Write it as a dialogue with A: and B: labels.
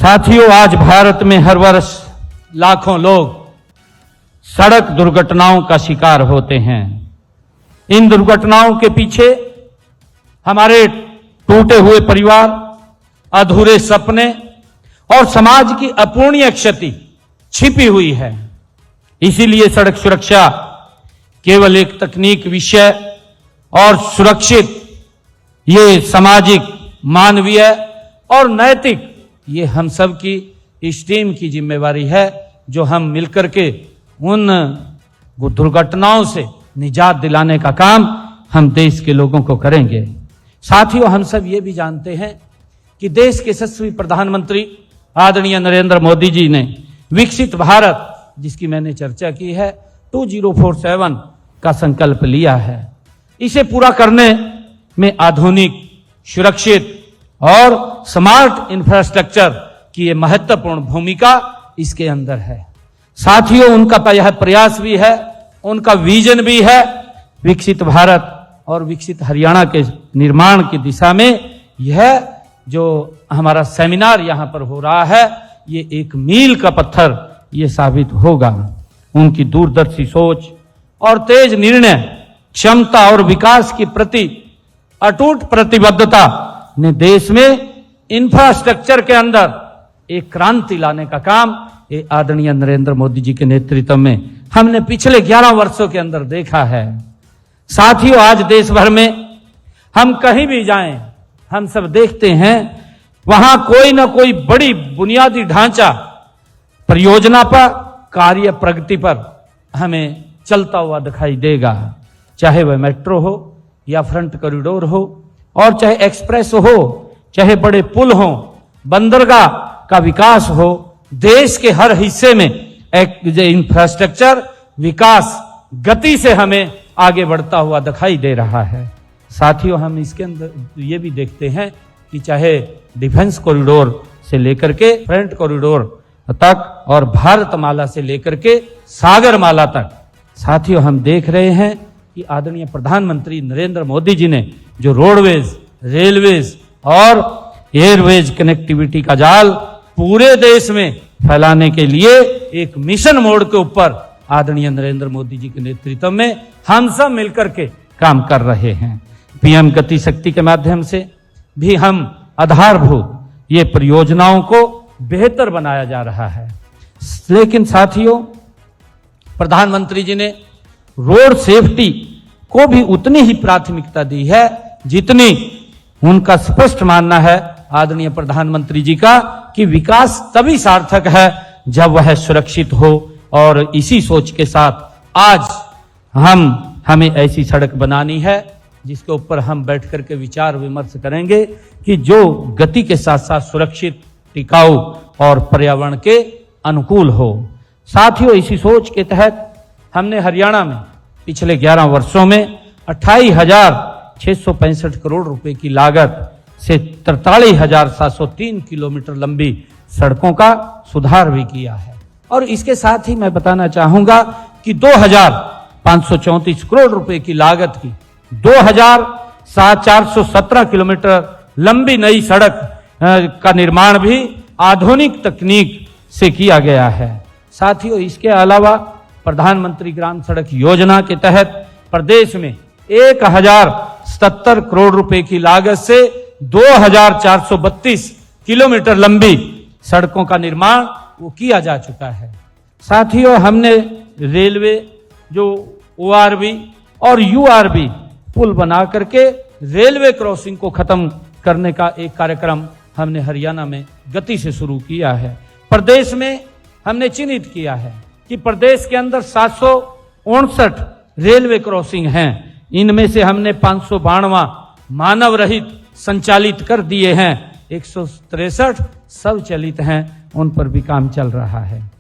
A: साथियों, आज भारत में हर वर्ष लाखों लोग सड़क दुर्घटनाओं का शिकार होते हैं। इन दुर्घटनाओं के पीछे हमारे टूटे हुए परिवार, अधूरे सपने और समाज की अपूर्णीय क्षति छिपी हुई है। इसीलिए सड़क सुरक्षा केवल एक तकनीक विषय और सुरक्षित, ये सामाजिक, मानवीय और नैतिक, ये हम सब की इस टीम की जिम्मेवारी है, जो हम मिलकर के उन दुर्घटनाओं से निजात दिलाने का काम हम देश के लोगों को करेंगे। साथियों, हम सब ये भी जानते हैं कि देश के यशस्वी प्रधानमंत्री आदरणीय नरेंद्र मोदी जी ने विकसित भारत, जिसकी मैंने चर्चा की है, 2047 का संकल्प लिया है। इसे पूरा करने में आधुनिक, सुरक्षित और स्मार्ट इंफ्रास्ट्रक्चर की ये महत्वपूर्ण भूमिका इसके अंदर है। साथियों, उनका यह प्रयास भी है, उनका विजन भी है, विकसित भारत और विकसित हरियाणा के निर्माण की दिशा में यह जो हमारा सेमिनार यहाँ पर हो रहा है, ये एक मील का पत्थर ये साबित होगा। उनकी दूरदर्शी सोच और तेज निर्णय क्षमता और विकास के प्रति अटूट प्रतिबद्धता ने देश में इंफ्रास्ट्रक्चर के अंदर एक क्रांति लाने का काम ये आदरणीय नरेंद्र मोदी जी के नेतृत्व में हमने पिछले 11 वर्षों के अंदर देखा है। साथियों, आज देश भर में हम कहीं भी जाएं, हम सब देखते हैं वहां कोई ना कोई बड़ी बुनियादी ढांचा परियोजना पर, कार्य प्रगति पर हमें चलता हुआ दिखाई देगा। चाहे वह मेट्रो हो या फ्रंट कॉरिडोर हो, और चाहे एक्सप्रेस हो, चाहे बड़े पुल हो, बंदरगाह का विकास हो, देश के हर हिस्से में एक इंफ्रास्ट्रक्चर विकास गति से हमें आगे बढ़ता हुआ दिखाई दे रहा है। साथियों, हम इसके अंदर ये भी देखते हैं कि चाहे डिफेंस कॉरिडोर से लेकर के फ्रंट कॉरिडोर तक और भारतमाला से लेकर के सागरमाला तक, साथियों हम देख रहे हैं कि आदरणीय प्रधानमंत्री नरेंद्र मोदी जी ने जो रोडवेज, रेलवेज और एयरवेज कनेक्टिविटी का जाल पूरे देश में फैलाने के लिए एक मिशन मोड के ऊपर आदरणीय नरेंद्र मोदी जी के नेतृत्व में हम सब मिलकर के काम कर रहे हैं। पीएम गति शक्ति के माध्यम से भी हम आधारभूत ये परियोजनाओं को बेहतर बनाया जा रहा है। लेकिन साथियों, प्रधानमंत्री जी ने रोड सेफ्टी को भी उतनी ही प्राथमिकता दी है जितनी उनका स्पष्ट मानना है आदरणीय प्रधानमंत्री जी का कि विकास तभी सार्थक है जब वह सुरक्षित हो। और इसी सोच के साथ आज हमें ऐसी सड़क बनानी है जिसके ऊपर हम बैठ करके विचार विमर्श करेंगे कि जो गति के साथ साथ सुरक्षित, टिकाऊ और पर्यावरण के अनुकूल हो। साथियों, इसी सोच के तहत हमने हरियाणा में पिछले 11 वर्षों में 28,665 करोड़ रुपए की लागत से 43,703 किलोमीटर लंबी सड़कों का सुधार भी किया है। और इसके साथ ही मैं बताना चाहूंगा कि 2,534 करोड़ रुपए की लागत की 2,417 किलोमीटर लंबी नई सड़क का निर्माण भी आधुनिक तकनीक से किया गया है। साथियों, इसके अलावा प्रधानमंत्री ग्राम सड़क योजना के तहत प्रदेश में 1,077 करोड़ रुपए की लागत से 2,432 किलोमीटर लंबी सड़कों का निर्माण वो किया जा चुका है। साथियों, हमने रेलवे जो ORB और URB पुल बना करके रेलवे क्रॉसिंग को खत्म करने का एक कार्यक्रम हमने हरियाणा में गति से शुरू किया है। प्रदेश में हमने चिन्हित किया है कि प्रदेश के अंदर 759 रेलवे क्रॉसिंग हैं। इनमें से हमने 592 मानव रहित संचालित कर दिए हैं, 163 स्वचालित हैं, उन पर भी काम चल रहा है।